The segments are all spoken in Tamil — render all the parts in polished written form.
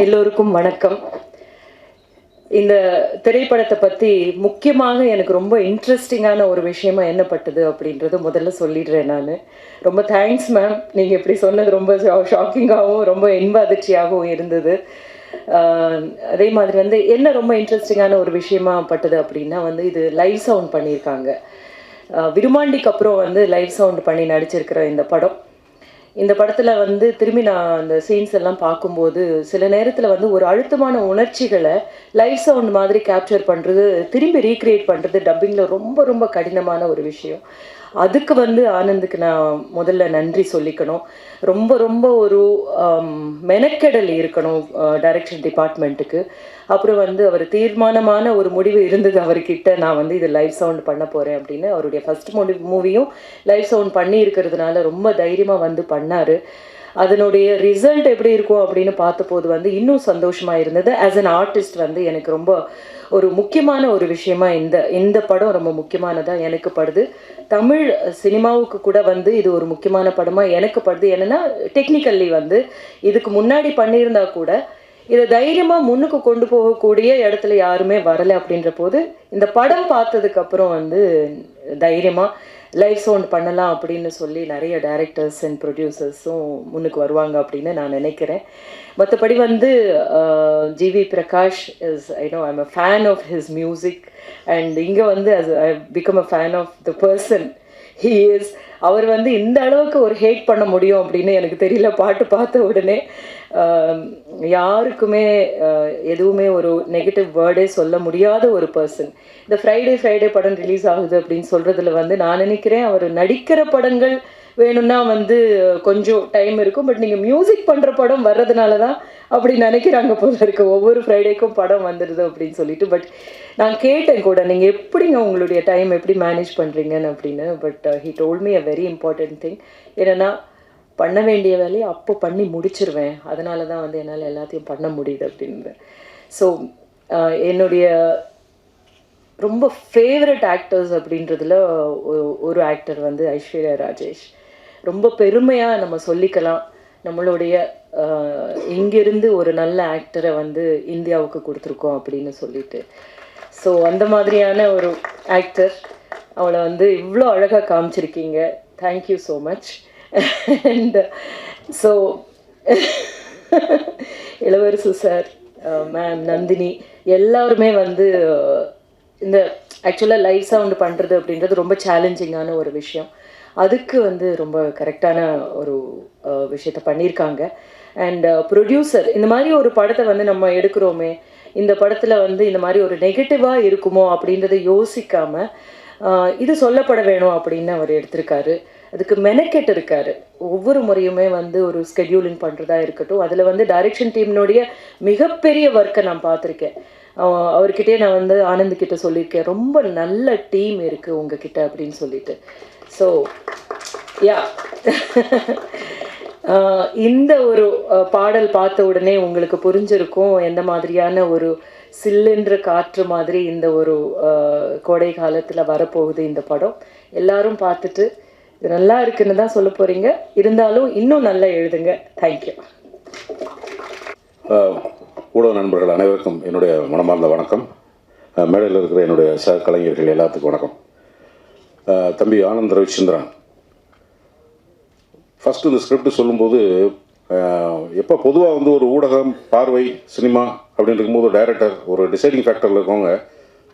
எல்லோருக்கும் வணக்கம். இந்த திரைப்படத்தை பற்றி முக்கியமாக எனக்கு ரொம்ப இன்ட்ரெஸ்டிங்கான ஒரு விஷயமா என்ன பட்டது அப்படின்றது முதல்ல சொல்லிடுறேன். நான் ரொம்ப தேங்க்ஸ் மேம். நீங்கள் இப்படி சொன்னது ரொம்ப ஷாக்கிங்காகவும் ரொம்ப இன்ப அதிர்ச்சியாகவும் இருந்தது. அதே மாதிரி என்ன ரொம்ப இன்ட்ரெஸ்டிங்கான ஒரு விஷயமா பட்டது அப்படின்னா இது லைவ் சவுண்ட் பண்ணியிருக்காங்க. விருமாண்டிக்கு அப்புறம் லைவ் சவுண்ட் பண்ணி நடிச்சிருக்கிற இந்த படம். இந்த படத்தில் திரும்பி நான் அந்த சீன்ஸ் எல்லாம் பார்க்கும்போது சில நேரத்தில் ஒரு அழுத்தமான உணர்ச்சிகளை லைவ் சவுண்ட் மாதிரி கேப்சர் பண்ணுறது, திரும்பி ரீக்ரியேட் பண்ணுறது டப்பிங்கில் ரொம்ப ரொம்ப கடினமான ஒரு விஷயம். அதுக்கு ஆனந்துக்கு நான் முதல்ல நன்றி சொல்லிக்கணும். ரொம்ப ரொம்ப ஒரு மெனக்கெடல் இருக்கணும் டைரக்ஷன் டிபார்ட்மெண்ட்டுக்கு. அப்புறம் அவர் தீர்மானமான ஒரு முடிவு இருந்தது அவர்கிட்ட. நான் இது லைவ் சவுண்ட் பண்ண போகிறேன் அப்படின்னு. அவருடைய ஃபஸ்ட் மூவியும் லைவ் சவுண்ட் பண்ணி இருக்கிறதுனால ரொம்ப தைரியமாக பண்ணார். அதனுடைய ரிசல்ட் எப்படி இருக்கும் அப்படின்னு பார்த்தபோது இன்னும் சந்தோஷமாக இருந்தது. ஆஸ் அன் ஆர்டிஸ்ட் எனக்கு ரொம்ப ஒரு முக்கியமான ஒரு விஷயமா இந்த படம் ரொம்ப முக்கியமானதாக எனக்கு படுது. தமிழ் சினிமாவுக்கு கூட இது ஒரு முக்கியமான படமாக எனக்கு படுது. என்னென்னா டெக்னிக்கல்லி இதுக்கு முன்னாடி பண்ணியிருந்தா கூட இதை தைரியமாக முன்னுக்கு கொண்டு போகக்கூடிய இடத்துல யாருமே வரலை. அப்படின்ற போது இந்த படம் பார்த்ததுக்கப்புறம் தைரியமாக லைவ் சவுண்ட் பண்ணலாம் அப்படின்னு சொல்லி நிறைய டைரக்டர்ஸ் அண்ட் ப்ரொடியூசர்ஸும் முன்னுக்கு வருவாங்க அப்படின்னு நான் நினைக்கிறேன். மற்றபடி GV Prakash is I'm a fan of his music. And இங்கே I become a fan of the person he is. அவர் இந்த அளவுக்கு ஒரு ஹேட் பண்ண முடியும் அப்படின்னு எனக்கு தெரியல. பாட்டு பார்த்த உடனே யாருக்குமே எதுவுமே ஒரு நெகட்டிவ் வேர்டே சொல்ல முடியாத ஒரு பர்சன். இந்த ஃப்ரைடே படம் ரிலீஸ் ஆகுது அப்படின்னு சொல்கிறதுல நான் நினைக்கிறேன் அவர் நடிக்கிற படங்கள் வேணும்னா கொஞ்சம் டைம் இருக்கும். பட் நீங்கள் மியூசிக் பண்ணுற படம் வர்றதுனால தான் அப்படி நினைக்கிறாங்க போல இருக்கு. ஒவ்வொரு ஃப்ரைடேக்கும் படம் வந்துடுது அப்படின்னு சொல்லிட்டு. பட் நான் கேட்டேன் கூட, நீங்கள் எப்படிங்க உங்களுடைய டைம் எப்படி மேனேஜ் பண்ணுறீங்கன்னு அப்படின்னு. But he told me a very important thing. என்னென்னா பண்ண வேண்டிய வேலையை அப்போ பண்ணி முடிச்சிருவேன். அதனால தான் என்னால் எல்லாத்தையும் பண்ண முடியுது அப்படின்னு. ஸோ என்னுடைய ரொம்ப ஃபேவரட் ஆக்டர்ஸ் அப்படின்றதுல ஒரு ஆக்டர் ஐஸ்வர்யா ராஜேஷ். ரொம்ப பெருமையாக நம்ம சொல்லிக்கலாம், நம்மளுடைய இங்கிருந்து ஒரு நல்ல ஆக்டரை இந்தியாவுக்கு கொடுத்துருக்கோம் அப்படின்னு சொல்லிட்டு. ஸோ அந்த மாதிரியான ஒரு ஆக்டர், அவளை இவ்வளோ அழகாக காமிச்சிருக்கீங்க. Thank you so much. And so Ilavarasu sir, ma'am Nandini, எல்லாருமே இந்த ஆக்சுவலாக லைவ் சவுண்டு பண்ணுறது அப்படின்றது ரொம்ப சேலஞ்சிங்கான ஒரு விஷயம். அதுக்கு ரொம்ப கரெக்டான ஒரு விஷயத்த பண்ணியிருக்காங்க. அண்ட் ப்ரொடியூசர், இந்த மாதிரி ஒரு படத்தை நம்ம எடுக்கிறோமே, இந்த படத்தில் இந்த மாதிரி ஒரு நெகட்டிவாக இருக்குமோ அப்படின்றத யோசிக்காமல் இது சொல்லப்பட வேணும் அப்படின்னு அவர் எடுத்திருக்காரு. அதுக்கு மெனக்கெட்டு இருக்காரு. ஒவ்வொரு முறையுமே ஒரு ஸ்கெடியூலிங் பண்ணுறதா இருக்கட்டும், அதில் டைரக்ஷன் டீம்னுடைய மிகப்பெரிய ஒர்க்கை நான் பார்த்துருக்கேன். அவர்கிட்டே நான் ஆனந்த்கிட்ட சொல்லியிருக்கேன், ரொம்ப நல்ல டீம் இருக்குது உங்ககிட்ட அப்படின்னு சொல்லிட்டு. ஸோ யா இந்த ஒரு பாடல் பார்த்த உடனே உங்களுக்கு புரிஞ்சிருக்கும் எந்த மாதிரியான ஒரு சில்லுன்ற காற்று மாதிரி இந்த ஒரு கோடை காலத்தில் வரப்போகுது இந்த படம். எல்லாரும் பார்த்துட்டு இது நல்லா இருக்குன்னு தான் சொல்ல போகிறீங்க. இருந்தாலும் இன்னும் நல்லா எழுதுங்க. தேங்க்யூ. ஊடக நண்பர்கள் அனைவருக்கும் என்னுடைய மனமார்ந்த வணக்கம். மேடையில் இருக்கிற என்னுடைய சக கலைஞர்கள் எல்லாத்துக்கும் வணக்கம். தம்பி ஆனந்த் ரவிச்சந்திரன் ஃபஸ்ட்டு இந்த ஸ்கிரிப்ட் சொல்லும்போது, எப்போ பொதுவாக ஒரு ஊடகம், பார்வை, சினிமா அப்படின்னு இருக்கும்போது டைரக்டர் ஒரு டிசைடிங் ஃபேக்டரில் இருக்கவங்க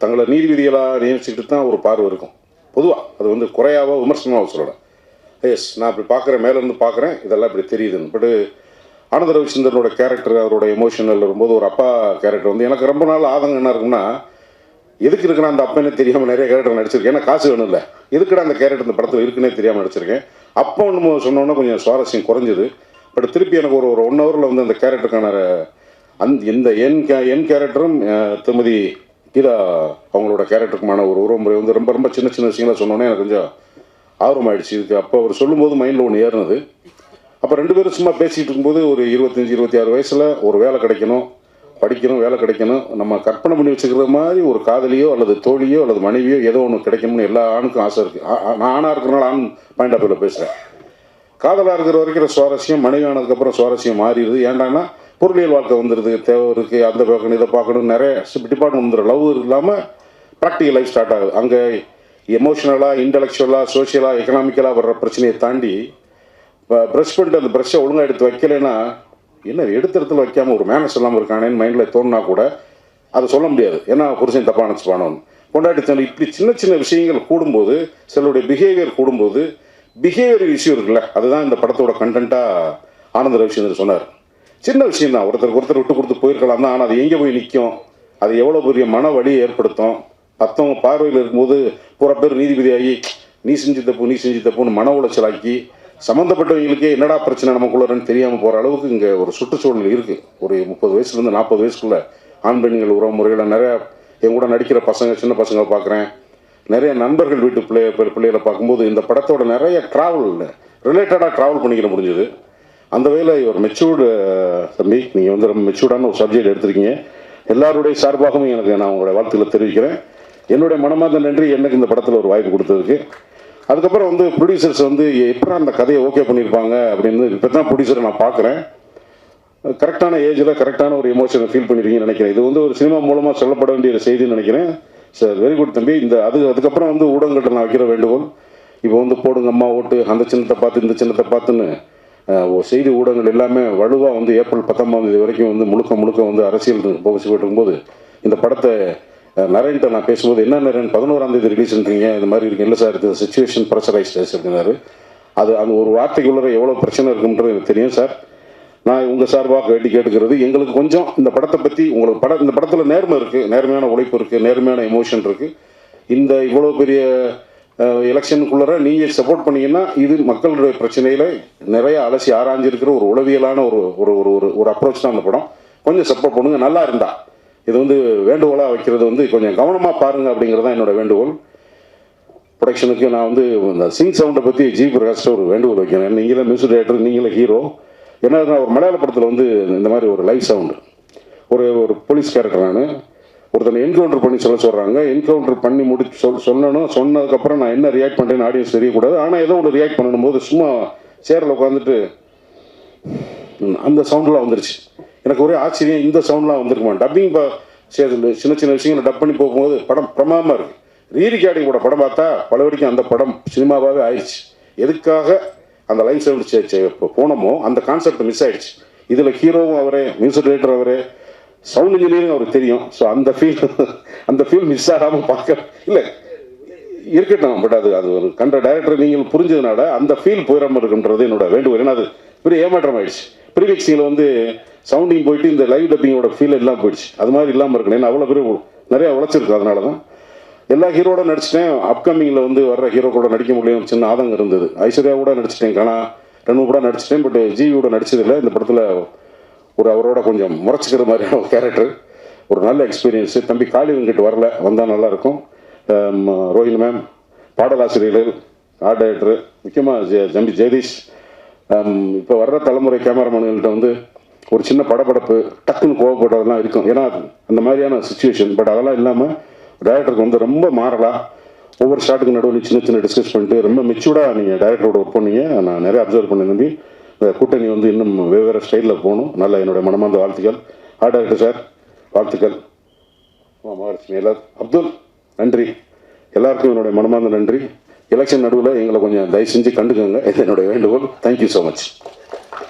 தங்களை நீதிபதிகளாக நியமிச்சுக்கிட்டு தான் ஒரு பார்வை இருக்கும் பொதுவாக. அது குறையாவோ விமர்சனமாக சொல்லலை. எஸ், நான் இப்படி பார்க்குறேன், மேலேருந்து பார்க்குறேன், இதெல்லாம் இப்படி தெரியுதுன்னு. பட் ஆனந்த ரவிச்சந்திரனோட கேரக்டர், அவரோட எமோஷனல் வரும்போது ஒரு அப்பா கேரக்டர் எனக்கு ரொம்ப நாள் ஆதங்கம் என்ன இருக்குன்னா, எதுக்கு இருக்கிற அந்த அப்பனே தெரியாமல் நிறைய கேரக்டர் நடிச்சிருக்கேன். ஏன்னா காசு வேணும் இல்லை, எதுக்குடா அந்த கேரக்டர் இந்த படத்தில் இருக்குன்னே தெரியாமல் நடிச்சிருக்கேன். அப்போ ஒன்று சொன்னோன்னா கொஞ்சம் சுவாரஸ்யம் குறைஞ்சிது. பட் திருப்பி எனக்கு ஒரு 1 ஹவரில் அந்த கேரக்டருக்கான இந்த என் கேரக்டரும் திருமதி கீதா அவங்களோட கேரக்டருக்குமான ஒரு உறவுமுறை ரொம்ப ரொம்ப சின்ன சின்ன விஷயங்களாக சொன்னோன்னே எனக்கு கொஞ்சம் ஆர்வமாயிடுச்சு. இதுக்கு அப்போ அவர் சொல்லும்போது மைண்டில் ஒன்று ஏறினது. அப்போ 2 பேரும் சும்மா பேசிகிட்டு இருக்கும்போது ஒரு 25-26 வயசில் ஒரு வேலை கிடைக்கணும், படிக்கணும், வேலை கிடைக்கணும், நம்ம கற்பனை பண்ணி வச்சுக்கிற மாதிரி ஒரு காதலியோ அல்லது தோழியோ அல்லது மனைவியோ ஏதோ ஒன்று கிடைக்கணும்னு எல்லா ஆணுக்கும் ஆசை இருக்குது. நான் ஆணாக இருக்கிறனால ஆண் பாயிண்ட் ஆஃப் வியூவில் பேசுகிறேன். காதலாக இருக்கிற வரைக்கும் சுவாரஸ்யம், மனைவி ஆனதுக்கப்புறம் சுவாரஸ்யம் மாறிடுது. ஏண்டான்னா பொருளியல் வாழ்க்கை வந்துடுது, தேவை இருக்குது, அந்த பார்க்கணும் இதை பார்க்கணும், நிறைய டிபார்ட்மெண்ட் வந்துடும். லவ் இல்லாமல் ப்ராக்டிக்கல் லைஃப் ஸ்டார்ட் ஆகுது. அங்கே எமோஷனலாக, இன்டலெக்சுவலாக, சோஷியலாக, எக்கனாமிக்கலாக வர்ற பிரச்சனையை தாண்டி இப்போ ப்ரஷ் பண்ணிட்டு அந்த ப்ரஷ்ஷை ஒழுங்காக எடுத்து வைக்கலைன்னா என்ன எடுத்த இடத்துல வைக்காமல் ஒரு மேனஸ் இல்லாமல் இருக்கானேன்னு மைண்டில் தோணுனா கூட அதை சொல்ல முடியாது. ஏன்னா புருஷன் தப்பாக நினச்சிப்பானோன்னு கொண்டாடி தண்ணி இப்படி சின்ன சின்ன விஷயங்கள் கூடும்போது, சிலருடைய பிஹேவியர் கூடும்போது, பிஹேவியர் இஷ்யூ இருக்குல்ல, அதுதான் இந்த படத்தோட கண்டென்ட்டாக ஆனந்த ரவிச்சந்திரன் சொன்னார். சின்ன விஷயம் தான், ஒருத்தர் விட்டு கொடுத்து போயிருக்கலாம் தான், ஆனால் அது எங்கே போய் நிற்கும், அது எவ்வளோ பெரிய மன வலியை ஏற்படுத்தும். மற்றவங்க பார்வையில் இருக்கும்போது பூரா பேர் நீதிபதியாகி நீ செஞ்சு தப்புன்னு மன உளைச்சலாக்கி சம்மந்தப்பட்டவங்களுக்கே என்னடா பிரச்சனை நமக்குள்ளன்னு தெரியாமல் போகிற அளவுக்கு இங்கே ஒரு சுற்றுச்சூழல் இருக்குது. ஒரு 30 வயசுலேருந்து 40 வயசுக்குள்ளே ஆண் பெண்கள் உறவு முறைகளை நிறையா என் கூட நடிக்கிற பசங்க, சின்ன பசங்க பார்க்குறேன், நிறைய நண்பர்கள் வீட்டு பிள்ளைகளை பார்க்கும்போது இந்த படத்தோட நிறைய ரிலேட்டடாக ட்ராவல் பண்ணிக்கிற முடிஞ்சது. அந்த வகையில் ஒரு மெச்சூர்டு தம்பி, நீங்கள் வந்து ரொம்ப மெச்சூர்டான ஒரு சப்ஜெக்ட் எடுத்திருக்கீங்க. எல்லாருடைய சார்பாகவும் எனக்கு நான் உங்களுடைய வாழ்த்துக்களை தெரிவிக்கிறேன். என்னுடைய மனமார்ந்த நன்றி எனக்கு இந்த படத்தில் ஒரு வாய்ப்பு கொடுத்ததுக்கு. அதுக்கப்புறம் வந்து ப்ரொடியூசர்ஸ் வந்து எப்படி அந்த கதையை ஓகே பண்ணியிருப்பாங்க அப்படின்னு இப்போ தான் ப்ரொடியூசரை நான் பார்க்குறேன். கரெக்டான ஏஜில் கரெக்டான ஒரு எமோஷனை ஃபீல் பண்ணியிருக்கீங்கன்னு நினைக்கிறேன். இது வந்து ஒரு சினிமா மூலமாக சொல்லப்பட வேண்டிய செய்தின்னு நினைக்கிறேன். சார் வெரி குட் தம்பி. அதுக்கப்புறம் வந்து ஊடகங்கள்ட்ட நான் வைக்கிற வேண்டுகோள், இப்போ வந்து போடுங்க அம்மா ஓட்டு, அந்த சின்னத்தை பார்த்து இந்த சின்னத்தை பார்த்துன்னு செய்தி ஊடகங்கள் எல்லாமே வலுவாக வந்து ஏப்ரல் 19 வரைக்கும் வந்து முழுக்க வந்து அரசியல் போட்டு இருக்கும்போது இந்த படத்தை நரேன்ட்ட நான் பேசும்போது, என்ன நரேன் 11ஆம் ரிலீஸ்ன்றீங்க, இந்த மாதிரி இருக்கு. இல்லை சார், இது சிச்சுவேஷன் ப்ரெஷரைஸ்ட் அப்படின்னாரு. அந்த ஒரு வார்த்தைக்குள்ளே எவ்வளோ பிரச்சனை இருக்குன்றது எனக்கு தெரியும் சார். நான் உங்கள் சார்பாக கேட்டுக்கிறது, எங்களுக்கு கொஞ்சம் இந்த படத்தை பற்றி உங்களுக்கு இந்த படத்தில் நேர்மை இருக்குது, நேர்மையான உழைப்பு இருக்குது, நேர்மையான எமோஷன் இருக்குது. இந்த இவ்வளோ பெரிய எலெக்ஷனுக்குள்ளே நீங்கள் சப்போர்ட் பண்ணிங்கன்னா இது மக்களுடைய பிரச்சனையில் நிறைய அலசி ஆராய்ஞ்சிருக்கிற ஒரு உளவியலான ஒரு அப்ரோச் தான் அந்த படம். கொஞ்சம் சப்போர்ட் பண்ணுங்க. நல்லா இருந்தா இது வந்து வேண்டுகோளாக வைக்கிறது வந்து கொஞ்சம் கவனமாக பாருங்கள் அப்படிங்கிறது தான் என்னோடய வேண்டுகோள். ப்ரொடக்ஷனுக்கு நான் வந்து இந்த சிங் சவுண்டை பற்றி ஜி பிரகாஷ்ட ஒரு வேண்டுகோள் வைக்கிறேன். நீங்களே மியூசிக் டைரக்டர், நீங்களே ஹீரோ. ஏன்னா ஒரு மலையாள படத்தில் வந்து இந்த மாதிரி ஒரு லைவ் சவுண்டு, ஒரு போலீஸ் கேரக்டர், நான் ஒருத்தனை என்கவுண்டர் பண்ணி சொல்கிறாங்க. என்கவுண்டர் பண்ணி சொன்னதுக்கப்புறம் நான் என்ன ரியாக்ட் பண்ணுறேன்னு ஆடியன்ஸ் தெரியக்கூடாது. ஆனால் ஏதோ ஒன்று ரியாக்ட் பண்ணும்போது சும்மா சேரில் உட்காந்துட்டு அந்த சவுண்டெலாம் வந்துருச்சு. எனக்கு ஒரே ஆச்சரியம், இந்த சவுண்ட்லாம் வந்துருக்குமா. டப்பிங் சின்ன சின்ன விஷயங்களை டப் பண்ணி போகும்போது படம் பிரமாதமாக இருக்குது. ரீரிகார்டிங்கோட படம் பார்த்தா பல வரைக்கும் அந்த படம் சினிமாவாகவே ஆயிடுச்சு. எதுக்காக அந்த லைவ் சவுண்ட் போனோமோ அந்த கான்செப்ட் மிஸ் ஆயிடுச்சு. இதில் ஹீரோவும் அவரே, மியூசிக் டைரக்டர் அவரே, சவுண்ட் இன்ஜினியரிங் அவருக்கு தெரியும். ஸோ அந்த ஃபீல் மிஸ் ஆகாமல் பார்க்க இல்லை இருக்கட்டும். பட் அது ஒரு கண்ட டைரக்டர் நீங்கள் புரிஞ்சதுனால அந்த ஃபீல் போயிடாமல் இருக்குன்றது என்னோட வேண்டுகோள். ஏன்னா அது பெரிய ஏமாற்றம் ஆயிடுச்சு. ப்ரீமிக்ஸிங்கில் வந்து சவுண்டிங் போயிட்டு இந்த லைவ் டப்பிங்கோட ஃபீல் எல்லாம் போயிடுச்சு. அது மாதிரி இல்லாமல் இருக்கணும். ஏன்னா அவ்வளோ பேர் நிறையா உழைச்சிருக்கு. அதனால தான் எல்லா ஹீரோட நடிச்சிட்டேன். அப்கமிங்கில் வந்து வர்ற ஹீரோ கூட நடிக்க முடியும் சின்ன ஆதங்கம் இருந்தது. ஐஸ்வர்யா கூட நடிச்சிட்டேன், கனா 2 கூட நடிச்சிட்டேன். பட் ஜிவியோட நடிச்சதில்லை. இந்த படத்தில் அவரோட கொஞ்சம் முறைச்சிக்கிற மாதிரியான ஒரு கேரக்டர், ஒரு நல்ல எக்ஸ்பீரியன்ஸு. தம்பி காளி வெங்கட் வரல, வந்தால் நல்லாயிருக்கும். ரோஹினி மேம், பாடலாசிரியர்கள், ஆர்ட் டைரக்டரு, முக்கியமாக தம்பி ஜெகதீஷ். இப்போ வர்ற தலைமுறை கேமராமேன்கள்கிட்ட வந்து ஒரு சின்ன படப்படப்பு, டக்குன்னு கோவப்படுறதுலாம் இருக்கும். ஏன்னா அந்த மாதிரியான சுச்சுவேஷன். பட் அதெல்லாம் இல்லாமல் டைரக்டருக்கு வந்து ரொம்ப மாறலாம். ஒவ்வொரு ஷாட்டுக்கு நடுவில் சின்ன டிஸ்கஸ் பண்ணிட்டு ரொம்ப மெச்சூர்டாக நீங்கள் டைரக்டரோட ஒர்க் பண்ணீங்க. நான் நிறைய அப்சர்வ் பண்ணேன் தம்பி. இந்த கூட்டணி வந்து இன்னும் வெவ்வேறு ஸ்டைலில் போகணும். நல்லா என்னுடைய மனமார்ந்த வாழ்த்துக்கள். ஆர்ட் டைரக்டர் சார் வாழ்த்துக்கள். மகாலட்சுமி எல்லாரும், அப்துல் நன்றி. எல்லாருக்கும் என்னுடைய மனமார்ந்த நன்றி. எலெக்ஷன் நடுவில் எங்களை கொஞ்சம் தயவு செஞ்சு கண்டுக்கோங்க, இது என்னுடைய வேண்டுகோள். Thank you so much.